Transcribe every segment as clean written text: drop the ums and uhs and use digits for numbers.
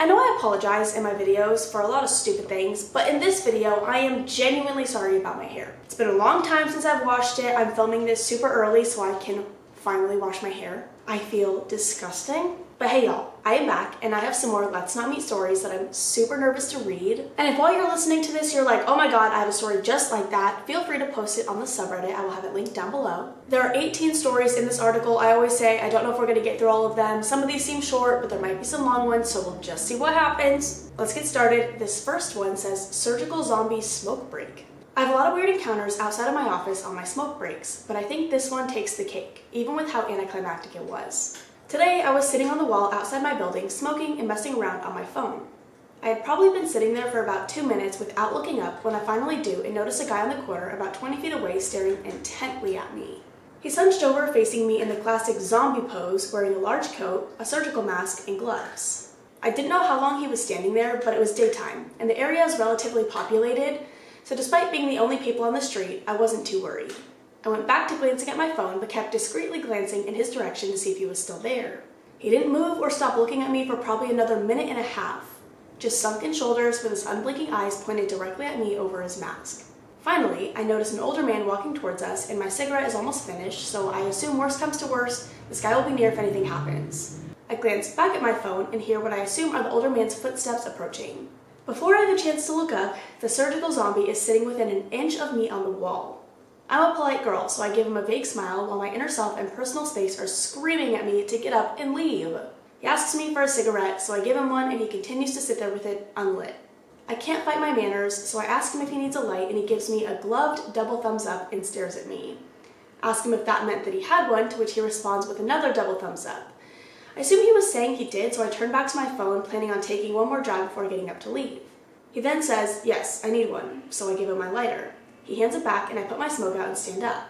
I know I apologize in my videos for a lot of stupid things, but in this video, I am genuinely sorry about my hair. It's been a long time since I've washed it. I'm filming this super early so I can finally wash my hair. I feel disgusting. But hey y'all, I am back and I have some more Let's Not Meet stories that I'm super nervous to read. And if while you're listening to this you're like, oh my god, I have a story just like that, feel free to post it on the subreddit. I will have it linked down below. There are 18 stories in this article. I always say I don't know if we're going to get through all of them. Some of these seem short, but there might be some long ones, so we'll just see what happens. Let's get started. This first one says, surgical zombie smoke break. I have a lot of weird encounters outside of my office on my smoke breaks, but I think this one takes the cake, even with how anticlimactic it was. Today, I was sitting on the wall outside my building, smoking and messing around on my phone. I had probably been sitting there for about 2 minutes without looking up when I finally do and notice a guy on the corner about 20 feet away staring intently at me. He's hunched over facing me in the classic zombie pose, wearing a large coat, a surgical mask, and gloves. I didn't know how long he was standing there, but it was daytime, and the area is relatively populated, so despite being the only people on the street, I wasn't too worried. I went back to glancing at my phone, but kept discreetly glancing in his direction to see if he was still there. He didn't move or stop looking at me for probably another minute and a half, just sunken shoulders with his unblinking eyes pointed directly at me over his mask. Finally, I noticed an older man walking towards us, and my cigarette is almost finished, so I assume worst comes to worst, this guy will be near if anything happens. I glance back at my phone and hear what I assume are the older man's footsteps approaching. Before I have a chance to look up, the surgical zombie is sitting within an inch of me on the wall. I'm a polite girl, so I give him a vague smile while my inner self and personal space are screaming at me to get up and leave. He asks me for a cigarette, so I give him one and he continues to sit there with it unlit. I can't fight my manners, so I ask him if he needs a light and he gives me a gloved double thumbs up and stares at me. Ask him if that meant that he had one, to which he responds with another double thumbs up. I assume he was saying he did, so I turn back to my phone, planning on taking one more drag before getting up to leave. He then says, yes, I need one, so I give him my lighter. He hands it back and I put my smoke out and stand up.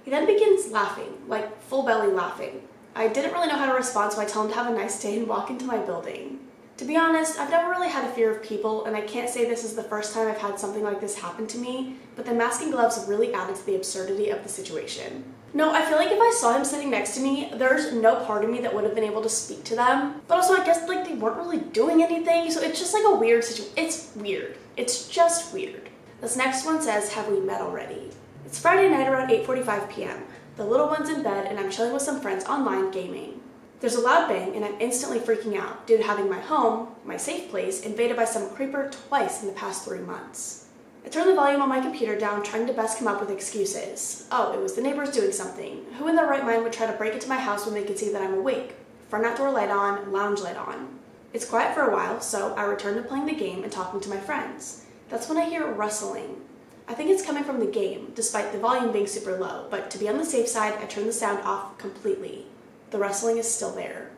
He then begins laughing, like full belly laughing. I didn't really know how to respond, so I tell him to have a nice day and walk into my building. To be honest, I've never really had a fear of people, and I can't say this is the first time I've had something like this happen to me, but the mask and gloves really added to the absurdity of the situation. No, I feel like if I saw him sitting next to me, there's no part of me that would have been able to speak to them. But also I guess like they weren't really doing anything, so it's just like a weird situation. It's weird. It's just weird. This next one says, have we met already? It's Friday night around 8:45 p.m. The little one's in bed and I'm chilling with some friends online gaming. There's a loud bang and I'm instantly freaking out due to having my home, my safe place, invaded by some creeper twice in the past 3 months. I turn the volume on my computer down, trying to best come up with excuses. Oh, it was the neighbors doing something. Who in their right mind would try to break into my house when they could see that I'm awake? Front outdoor light on, lounge light on. It's quiet for a while, so I return to playing the game and talking to my friends. That's when I hear rustling. I think it's coming from the game, despite the volume being super low, but to be on the safe side, I turn the sound off completely. The rustling is still there.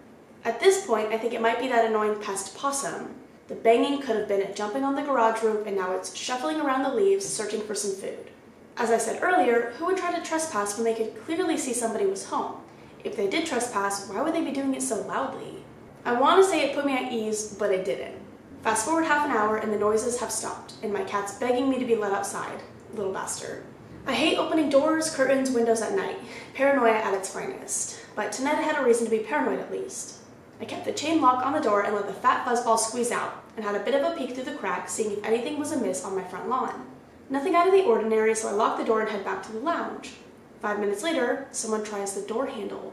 At this point, I think it might be that annoying pest possum. The banging could have been it jumping on the garage roof, and now it's shuffling around the leaves, searching for some food. As I said earlier, who would try to trespass when they could clearly see somebody was home? If they did trespass, why would they be doing it so loudly? I want to say it put me at ease, but it didn't. Fast forward half an hour and the noises have stopped, and my cat's begging me to be let outside. Little bastard. I hate opening doors, curtains, windows at night. Paranoia at its finest. But tonight I had a reason to be paranoid at least. I kept the chain lock on the door and let the fat fuzzball squeeze out, and had a bit of a peek through the crack, seeing if anything was amiss on my front lawn. Nothing out of the ordinary, so I lock the door and head back to the lounge. 5 minutes later, someone tries the door handle.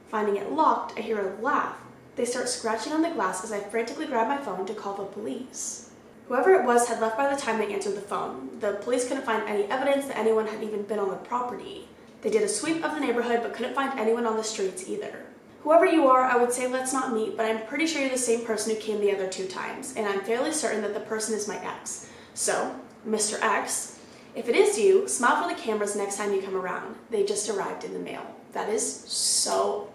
Finding it locked, I hear a laugh. They start scratching on the glass as I frantically grab my phone to call the police. Whoever it was had left by the time they answered the phone. The police couldn't find any evidence that anyone had even been on the property. They did a sweep of the neighborhood but couldn't find anyone on the streets either. Whoever you are, I would say let's not meet, but I'm pretty sure you're the same person who came the other 2 times, and I'm fairly certain that the person is my ex. So, Mr. X, if it is you, smile for the cameras next time you come around. They just arrived in the mail. That is so...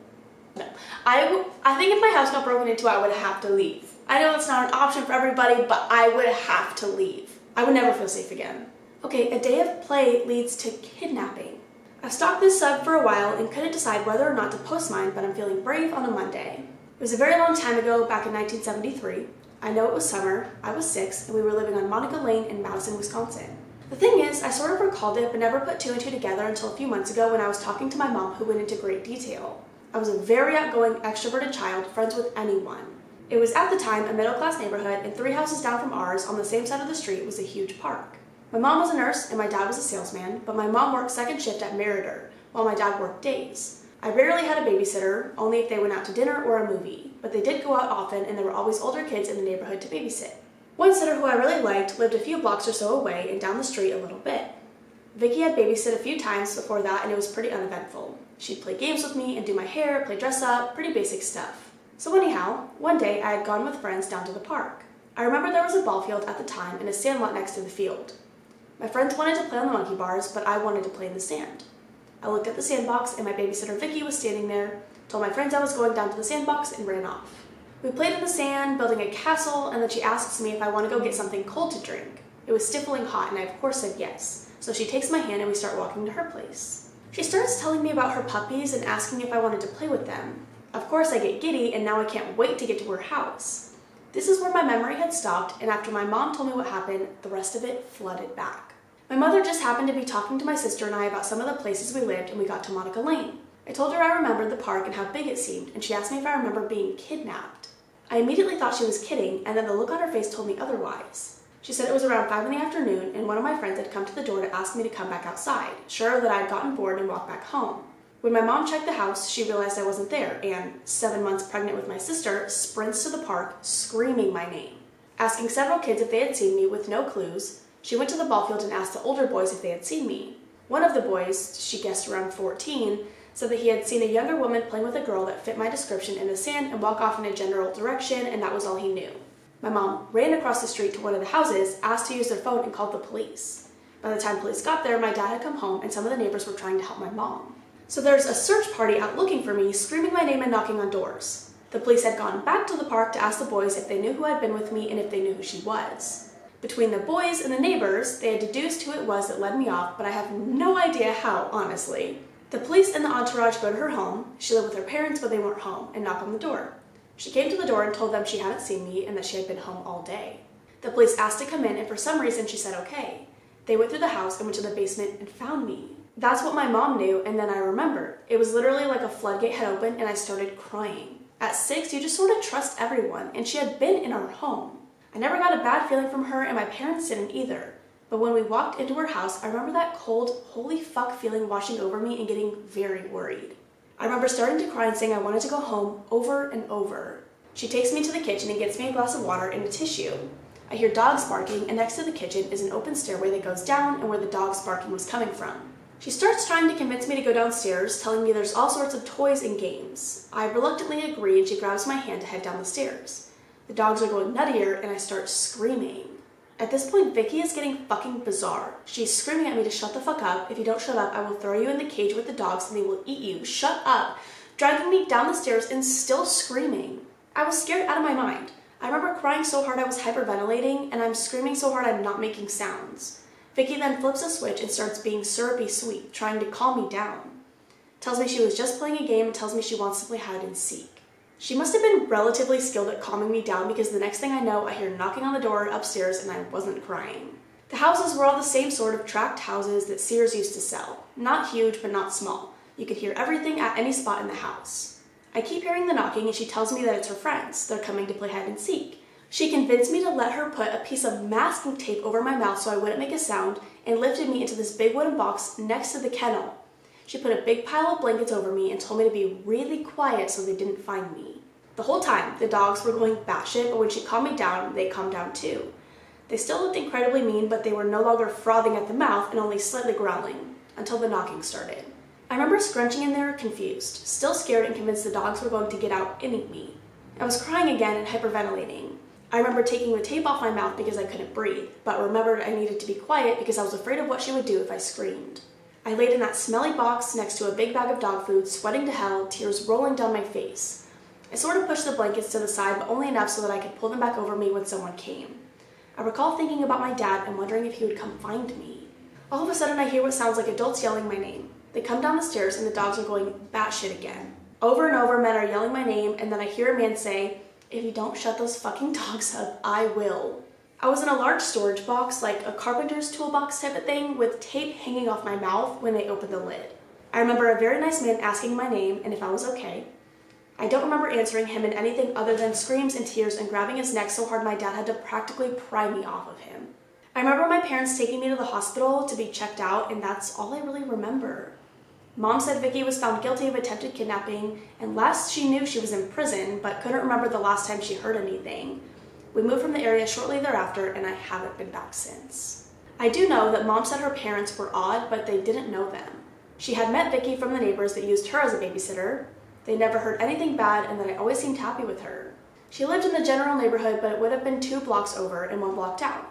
No. I think if my house got broken into, I would have to leave. I know it's not an option for everybody, but I would have to leave. I would never feel safe again. Okay, a day of play leads to kidnapping. I've stalked this sub for a while and couldn't decide whether or not to post mine, but I'm feeling brave on a Monday. It was a very long time ago, back in 1973. I know it was summer, I was 6, and we were living on Monica Lane in Madison, Wisconsin. The thing is, I sort of recalled it, but never put 2 and 2 together until a few months ago when I was talking to my mom, who went into great detail. I was a very outgoing, extroverted child, friends with anyone. It was at the time a middle-class neighborhood, and 3 houses down from ours on the same side of the street was a huge park. My mom was a nurse and my dad was a salesman, but my mom worked second shift at Meritor, while my dad worked days. I rarely had a babysitter, only if they went out to dinner or a movie, but they did go out often and there were always older kids in the neighborhood to babysit. One sitter who I really liked lived a few blocks or so away and down the street a little bit. Vicky had babysit a few times before that and it was pretty uneventful. She'd play games with me and do my hair, play dress up, pretty basic stuff. So anyhow, one day I had gone with friends down to the park. I remember there was a ball field at the time and a sand lot next to the field. My friends wanted to play on the monkey bars, but I wanted to play in the sand. I looked at the sandbox and my babysitter Vicky was standing there, told my friends I was going down to the sandbox and ran off. We played in the sand, building a castle, and then she asks me if I want to go get something cold to drink. It was stifling hot and I of course said yes. So she takes my hand and we start walking to her place. She starts telling me about her puppies and asking if I wanted to play with them. Of course I get giddy and now I can't wait to get to her house. This is where my memory had stopped, and after my mom told me what happened, the rest of it flooded back. My mother just happened to be talking to my sister and I about some of the places we lived and we got to Monica Lane. I told her I remembered the park and how big it seemed, and she asked me if I remember being kidnapped. I immediately thought she was kidding, and then the look on her face told me otherwise. She said it was around 5 in the afternoon and one of my friends had come to the door to ask me to come back outside, sure that I had gotten bored and walked back home. When my mom checked the house, she realized I wasn't there and, 7 months pregnant with my sister, sprints to the park screaming my name. Asking several kids if they had seen me with no clues, she went to the ball field and asked the older boys if they had seen me. One of the boys, she guessed around 14, said that he had seen a younger woman playing with a girl that fit my description in the sand and walk off in a general direction, and that was all he knew. My mom ran across the street to one of the houses, asked to use their phone, and called the police. By the time police got there, my dad had come home and some of the neighbors were trying to help my mom. So there's a search party out looking for me, screaming my name and knocking on doors. The police had gone back to the park to ask the boys if they knew who had been with me and if they knew who she was. Between the boys and the neighbors, they had deduced who it was that led me off, but I have no idea how, honestly. The police and the entourage go to her home. She lived with her parents, but they weren't home, and knock on the door. She came to the door and told them she hadn't seen me and that she had been home all day. The police asked to come in, and for some reason she said okay. They went through the house and went to the basement and found me. That's what my mom knew, and then I remembered. It was literally like a floodgate had opened and I started crying. At 6, you just sort of trust everyone, and she had been in our home. I never got a bad feeling from her, and my parents didn't either. But when we walked into her house, I remember that cold, holy fuck feeling washing over me and getting very worried. I remember starting to cry and saying I wanted to go home over and over. She takes me to the kitchen and gets me a glass of water and a tissue. I hear dogs barking, and next to the kitchen is an open stairway that goes down and where the dog's barking was coming from. She starts trying to convince me to go downstairs, telling me there's all sorts of toys and games. I reluctantly agree and she grabs my hand to head down the stairs. The dogs are going nuttier and I start screaming. At this point, Vicky is getting fucking bizarre. She's screaming at me to shut the fuck up. If you don't shut up, I will throw you in the cage with the dogs and they will eat you. Shut up. Dragging me down the stairs and still screaming. I was scared out of my mind. I remember crying so hard I was hyperventilating, and I'm screaming so hard I'm not making sounds. Vicky then flips a switch and starts being syrupy sweet, trying to calm me down. Tells me she was just playing a game and tells me she wants to play hide and seek. She must have been relatively skilled at calming me down because the next thing I know, I hear knocking on the door upstairs and I wasn't crying. The houses were all the same sort of tract houses that Sears used to sell. Not huge, but not small. You could hear everything at any spot in the house. I keep hearing the knocking and she tells me that it's her friends. They're coming to play hide and seek. She convinced me to let her put a piece of masking tape over my mouth so I wouldn't make a sound and lifted me into this big wooden box next to the kennel. She put a big pile of blankets over me and told me to be really quiet so they didn't find me. The whole time, the dogs were going batshit, but when she calmed me down, they calmed down too. They still looked incredibly mean, but they were no longer frothing at the mouth and only slightly growling, until the knocking started. I remember scrunching in there, confused, still scared and convinced the dogs were going to get out and eat me. I was crying again and hyperventilating. I remember taking the tape off my mouth because I couldn't breathe, but remembered I needed to be quiet because I was afraid of what she would do if I screamed. I laid in that smelly box next to a big bag of dog food, sweating to hell, tears rolling down my face. I sort of pushed the blankets to the side, but only enough so that I could pull them back over me when someone came. I recall thinking about my dad and wondering if he would come find me. All of a sudden I hear what sounds like adults yelling my name. They come down the stairs and the dogs are going batshit again. Over and over, men are yelling my name, and then I hear a man say, "If you don't shut those fucking dogs up, I will." I was in a large storage box, like a carpenter's toolbox type of thing, with tape hanging off my mouth when they opened the lid. I remember a very nice man asking my name and if I was okay. I don't remember answering him in anything other than screams and tears and grabbing his neck so hard my dad had to practically pry me off of him. I remember my parents taking me to the hospital to be checked out, and that's all I really remember. Mom said Vicky was found guilty of attempted kidnapping, and last she knew she was in prison, but couldn't remember the last time she heard anything. We moved from the area shortly thereafter, and I haven't been back since. I do know that Mom said her parents were odd, but they didn't know them. She had met Vicky from the neighbors that used her as a babysitter. They never heard anything bad, and that I always seemed happy with her. She lived in the general neighborhood, but it would have been 2 blocks over and 1 block down.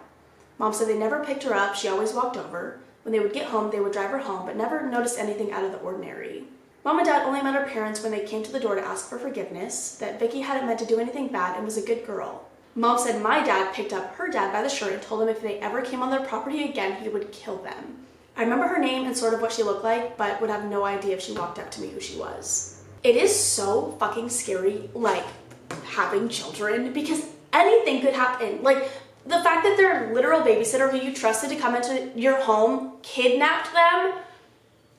Mom said they never picked her up, she always walked over. When they would get home, they would drive her home, but never noticed anything out of the ordinary. Mom and Dad only met her parents when they came to the door to ask for forgiveness, that Vicky hadn't meant to do anything bad and was a good girl. Mom said my dad picked up her dad by the shirt and told him if they ever came on their property again, he would kill them. I remember her name and sort of what she looked like, but would have no idea if she walked up to me who she was. It is so fucking scary, like, having children, because anything could happen. Like, the fact that their literal babysitter who you trusted to come into your home kidnapped them,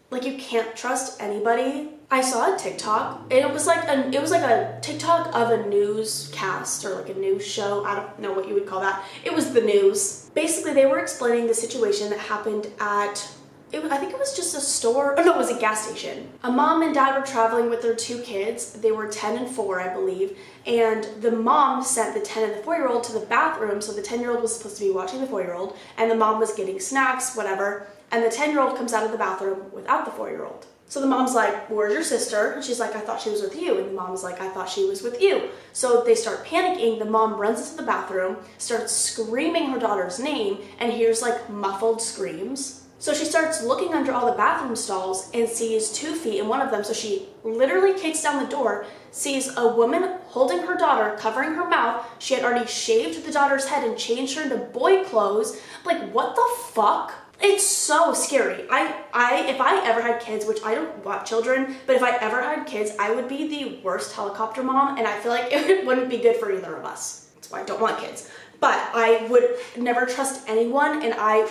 like, you can't trust anybody. I saw a TikTok, and it was like a TikTok of a newscast or like a news show. I don't know what you would call that. It was the news. Basically, they were explaining the situation that happened at, I think it was just a store. Oh no, it was a gas station. A mom and dad were traveling with their 2 kids. They were 10 and 4, I believe. And the mom sent the 10 and the 4-year-old to the bathroom. So the 10-year-old was supposed to be watching the 4-year-old, and the mom was getting snacks, whatever. And the 10-year-old comes out of the bathroom without the 4-year-old. So the mom's like, "Where's your sister?" And she's like, "I thought she was with you." And the mom's like, "I thought she was with you." So they start panicking. The mom runs into the bathroom, starts screaming her daughter's name, and hears like muffled screams. So she starts looking under all the bathroom stalls and sees 2 feet in one of them. So she literally kicks down the door, sees a woman holding her daughter, covering her mouth. She had already shaved the daughter's head and changed her into boy clothes. Like, what the fuck? It's so scary. If I ever had kids, which I don't want children, but if I ever had kids, I would be the worst helicopter mom, and I feel like it wouldn't be good for either of us. That's why I don't want kids. But I would never trust anyone, and I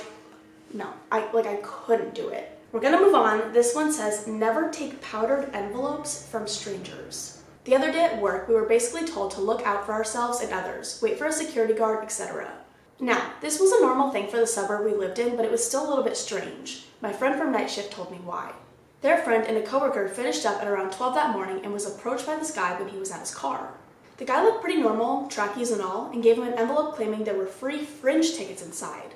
couldn't do it. We're gonna move on. This one says, never take powdered envelopes from strangers. The other day at work, we were basically told to look out for ourselves and others, wait for a security guard, etc. Now, this was a normal thing for the suburb we lived in, but it was still a little bit strange. My friend from night shift told me why. Their friend and a coworker finished up at around 12 that morning and was approached by this guy when he was at his car. The guy looked pretty normal, trackies and all, and gave him an envelope claiming there were free Fringe tickets inside.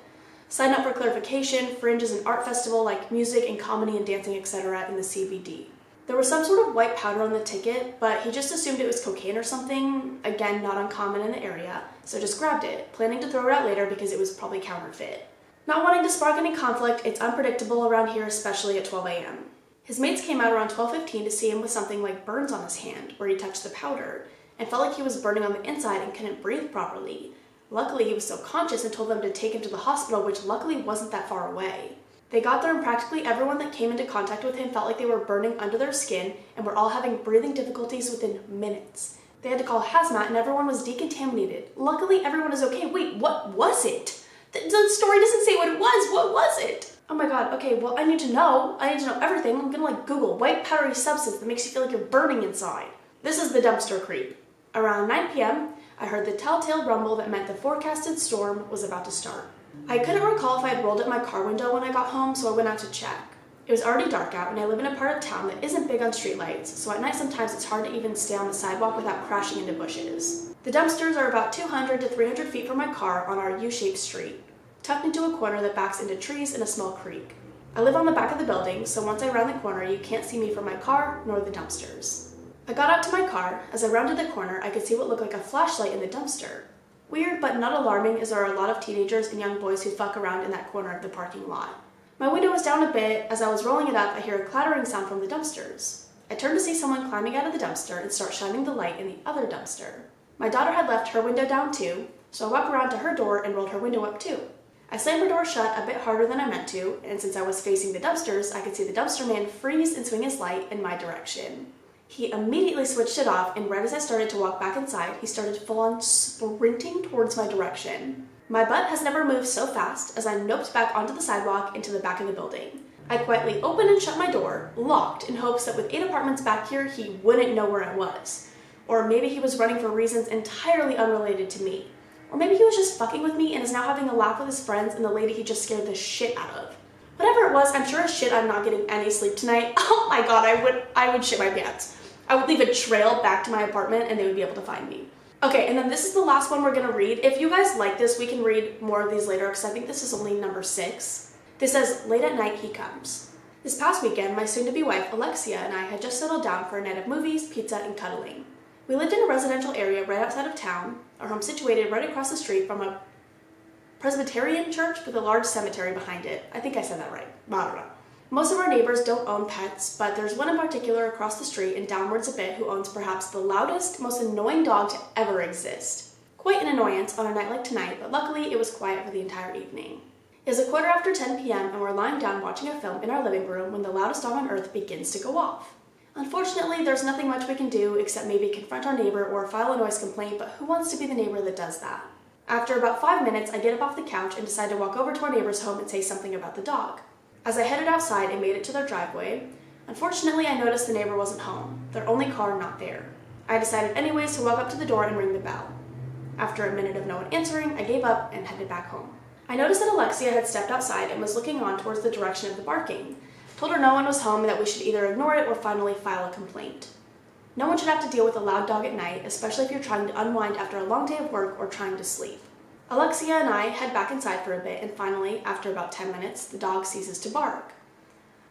Sign up for clarification, Fringe is an art festival like music and comedy and dancing, etc. in the CBD. There was some sort of white powder on the ticket, but he just assumed it was cocaine or something, again not uncommon in the area, so just grabbed it, planning to throw it out later because it was probably counterfeit. Not wanting to spark any conflict, it's unpredictable around here, especially at 12 a.m. His mates came out around 12:15 to see him with something like burns on his hand where he touched the powder, and felt like he was burning on the inside and couldn't breathe properly. Luckily, he was still conscious and told them to take him to the hospital, which luckily wasn't that far away. They got there and practically everyone that came into contact with him felt like they were burning under their skin and were all having breathing difficulties within minutes. They had to call hazmat and everyone was decontaminated. Luckily, everyone is okay. Wait, what was it? The story doesn't say what it was. What was it? Oh my god, okay, well, I need to know. I need to know everything. I'm gonna Google white powdery substance that makes you feel like you're burning inside. This is the dumpster creep. Around 9 p.m., I heard the telltale rumble that meant the forecasted storm was about to start. I couldn't recall if I had rolled up my car window when I got home, so I went out to check. It was already dark out, and I live in a part of town that isn't big on streetlights, so at night sometimes it's hard to even stay on the sidewalk without crashing into bushes. The dumpsters are about 200 to 300 feet from my car on our U-shaped street, tucked into a corner that backs into trees and a small creek. I live on the back of the building, so once I round the corner, you can't see me from my car nor the dumpsters. I got out to my car. As I rounded the corner, I could see what looked like a flashlight in the dumpster. Weird but not alarming, as there are a lot of teenagers and young boys who fuck around in that corner of the parking lot. My window was down a bit. As I was rolling it up, I hear a clattering sound from the dumpsters. I turn to see someone climbing out of the dumpster and start shining the light in the other dumpster. My daughter had left her window down too, so I walked around to her door and rolled her window up too. I slammed her door shut a bit harder than I meant to, and since I was facing the dumpsters, I could see the dumpster man freeze and swing his light in my direction. He immediately switched it off, and right as I started to walk back inside, he started full-on sprinting towards my direction. My butt has never moved so fast as I noped back onto the sidewalk into the back of the building. I quietly opened and shut my door, locked, in hopes that with 8 apartments back here, he wouldn't know where I was. Or maybe he was running for reasons entirely unrelated to me. Or maybe he was just fucking with me and is now having a laugh with his friends and the lady he just scared the shit out of. Whatever it was, I'm sure as shit I'm not getting any sleep tonight. Oh my god, I would shit my pants. I would leave a trail back to my apartment and they would be able to find me. Okay, and then this is the last one we're gonna read. If you guys like this, we can read more of these later because I think this is only number 6. This says, late at night he comes. This past weekend, my soon-to-be wife, Alexia, and I had just settled down for a night of movies, pizza, and cuddling. We lived in a residential area right outside of town, our home situated right across the street from a Presbyterian church with a large cemetery behind it. I think I said that right. I don't know. Most of our neighbors don't own pets, but there's one in particular across the street and downwards a bit who owns perhaps the loudest, most annoying dog to ever exist. Quite an annoyance on a night like tonight, but luckily it was quiet for the entire evening. It is 10:15 p.m. and we're lying down watching a film in our living room when the loudest dog on earth begins to go off. Unfortunately, there's nothing much we can do except maybe confront our neighbor or file a noise complaint, but who wants to be the neighbor that does that? After about 5 minutes, I get up off the couch and decide to walk over to our neighbor's home and say something about the dog. As I headed outside and made it to their driveway, unfortunately I noticed the neighbor wasn't home, their only car not there. I decided anyways to walk up to the door and ring the bell. After a minute of no one answering, I gave up and headed back home. I noticed that Alexia had stepped outside and was looking on towards the direction of the barking. Told her no one was home and that we should either ignore it or finally file a complaint. No one should have to deal with a loud dog at night, especially if you're trying to unwind after a long day of work or trying to sleep. Alexia and I head back inside for a bit and finally, after about 10 minutes, the dog ceases to bark.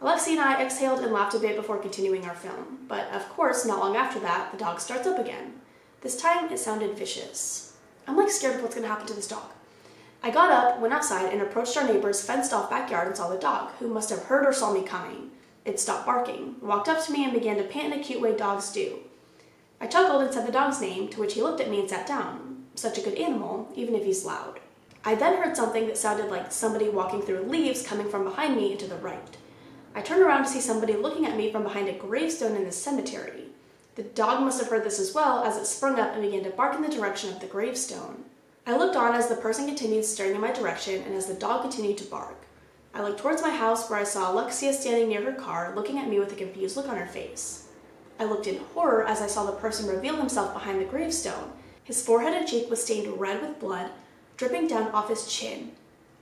Alexia and I exhaled and laughed a bit before continuing our film, but of course, not long after that, the dog starts up again. This time, it sounded vicious. I'm like scared of what's going to happen to this dog. I got up, went outside, and approached our neighbor's fenced-off backyard and saw the dog, who must have heard or saw me coming. It stopped barking, walked up to me, and began to pant in a cute way dogs do. I chuckled and said the dog's name, to which he looked at me and sat down. Such a good animal, even if he's loud. I then heard something that sounded like somebody walking through leaves coming from behind me and to the right. I turned around to see somebody looking at me from behind a gravestone in the cemetery. The dog must have heard this as well, as it sprung up and began to bark in the direction of the gravestone. I looked on as the person continued staring in my direction and as the dog continued to bark. I looked towards my house where I saw Alexia standing near her car, looking at me with a confused look on her face. I looked in horror as I saw the person reveal himself behind the gravestone. His forehead and cheek was stained red with blood, dripping down off his chin.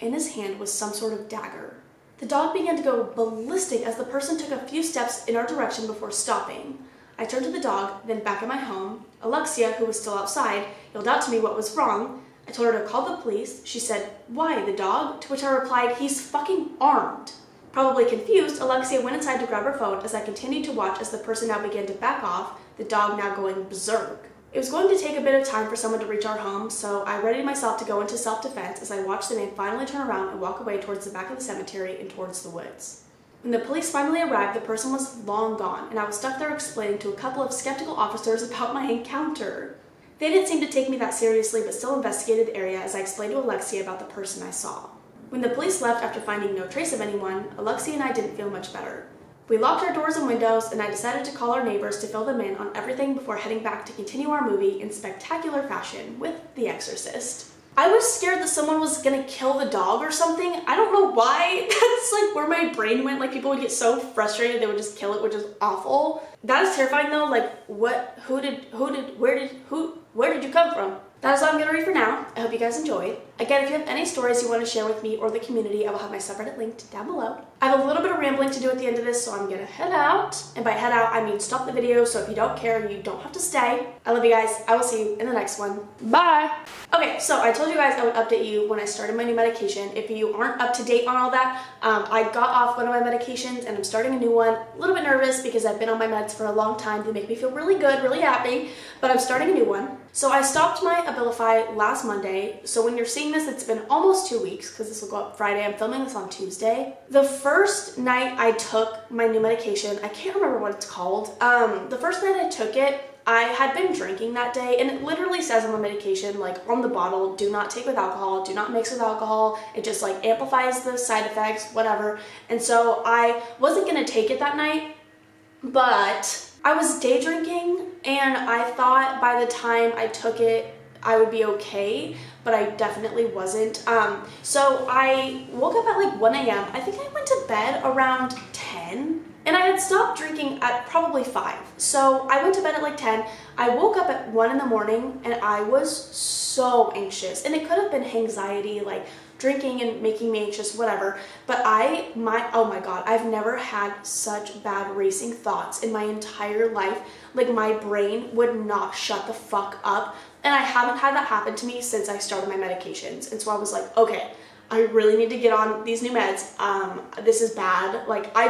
In his hand was some sort of dagger. The dog began to go ballistic as the person took a few steps in our direction before stopping. I turned to the dog, then back at my home. Alexia, who was still outside, yelled out to me what was wrong. I told her to call the police. She said, "Why, the dog?" To which I replied, "He's fucking armed." Probably confused, Alexia went inside to grab her phone as I continued to watch as the person now began to back off, the dog now going berserk. It was going to take a bit of time for someone to reach our home, so I readied myself to go into self-defense as I watched the man finally turn around and walk away towards the back of the cemetery and towards the woods. When the police finally arrived, the person was long gone, and I was stuck there explaining to a couple of skeptical officers about my encounter. They didn't seem to take me that seriously, but still investigated the area as I explained to Alexia about the person I saw. When the police left after finding no trace of anyone, Alexia and I didn't feel much better. We locked our doors and windows, and I decided to call our neighbors to fill them in on everything before heading back to continue our movie in spectacular fashion with The Exorcist. I was scared that someone was gonna kill the dog or something. I don't know why. That's like where my brain went. Like people would get so frustrated they would just kill it, which is awful. That is terrifying though. Like where did you come from? That is all I'm gonna read for now. I hope you guys enjoyed. Again, if you have any stories you want to share with me or the community, I will have my subreddit linked down below. I have a little bit of rambling to do at the end of this, so I'm gonna head out. And by head out, I mean stop the video, so if you don't care, you don't have to stay. I love you guys. I will see you in the next one. Bye! Okay, so I told you guys I would update you when I started my new medication. If you aren't up to date on all that, I got off one of my medications and I'm starting a new one. A little bit nervous because I've been on my meds for a long time. They make me feel really good, really happy, but I'm starting a new one. So I stopped my Abilify last Monday. So when you're seeing this, it's been almost 2 weeks because this will go up Friday. I'm filming this on Tuesday. The first night I took my new medication, I can't remember what it's called. The first night I took it, I had been drinking that day, and it literally says on the medication, like on the bottle, do not take with alcohol, do not mix with alcohol. It just like amplifies the side effects, whatever. And so I wasn't gonna take it that night, but I was day drinking and I thought by the time I took it, I would be okay, but I definitely wasn't. So I woke up at like 1 a.m. I think I went to bed around 10. And I had stopped drinking at probably 5. So I went to bed at like 10. I woke up at 1 in the morning and I was so anxious. And it could have been anxiety, like drinking and making me anxious, whatever. But oh my God, I've never had such bad racing thoughts in my entire life. Like my brain would not shut the fuck up. And I haven't had that happen to me since I started my medications. And so I was like, okay, I really need to get on these new meds. This is bad. Like I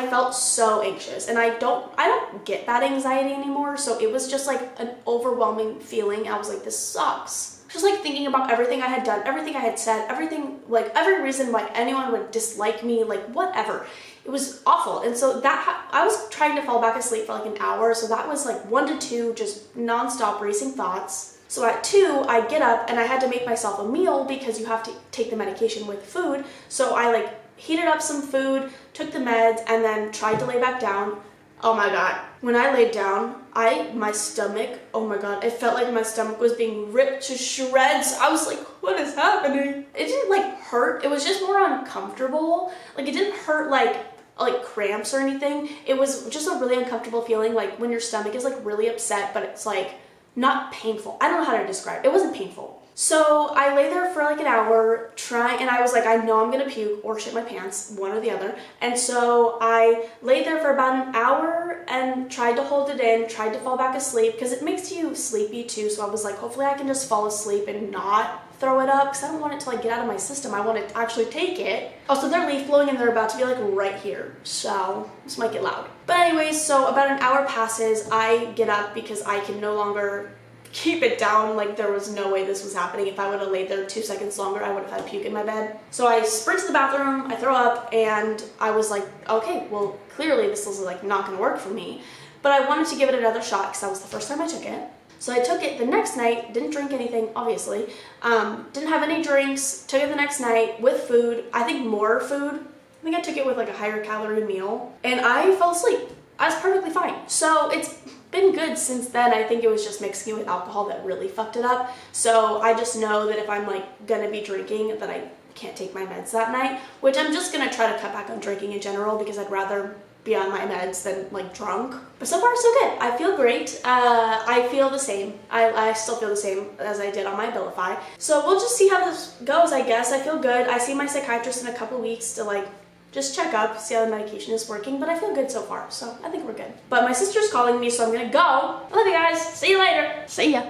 felt so anxious, and I don't get that anxiety anymore. So it was just like an overwhelming feeling. I was like, this sucks. Just like thinking about everything I had done, everything I had said, everything, like every reason why anyone would dislike me, like whatever. It was awful. And so I was trying to fall back asleep for like an hour. So that was like 1 to 2, just nonstop racing thoughts. So at 2, I get up and I had to make myself a meal because you have to take the medication with food. So I like heated up some food, took the meds, and then tried to lay back down. Oh my God. When I laid down, my stomach, oh my God, it felt like my stomach was being ripped to shreds. I was like, what is happening? It didn't like hurt. It was just more uncomfortable. Like it didn't hurt like cramps or anything. It was just a really uncomfortable feeling, like when your stomach is like really upset, but it's like not painful. I don't know how to describe it. It wasn't painful. So I lay there for like an hour and I was like, I know I'm gonna puke or shit my pants, one or the other. And so I laid there for about an hour and tried to hold it in, tried to fall back asleep because it makes you sleepy too. So I was like, hopefully I can just fall asleep and not throw it up because I don't want it to like get out of my system. I want to actually take it. Also, they're leaf blowing and they're about to be like right here. So this might get loud. But anyways, so about an hour passes. I get up because I can no longer keep it down. Like there was no way this was happening. If I would have laid there 2 seconds longer, I would have had puke in my bed. So I sprint to the bathroom, I throw up, and I was like, okay, well clearly this is like not gonna work for me. But I wanted to give it another shot because that was the first time I took it. So I took it the next night, didn't drink anything, obviously. Didn't have any drinks, took it the next night with food, I think more food. I think I took it with like a higher calorie meal, and I fell asleep. I was perfectly fine. So it's been good since then. I think it was just mixing it with alcohol that really fucked it up. So I just know that if I'm like gonna be drinking, that I can't take my meds that night, which I'm just gonna try to cut back on drinking in general because I'd rather be on my meds than like drunk. But so far so good. I feel great. I feel the same. I still feel the same as I did on my Abilify. So we'll just see how this goes, I guess. I feel good. I see my psychiatrist in a couple weeks to like just check up, see how the medication is working, but I feel good so far, so I think we're good. But my sister's calling me, so I'm gonna go. I love you guys. See you later. See ya.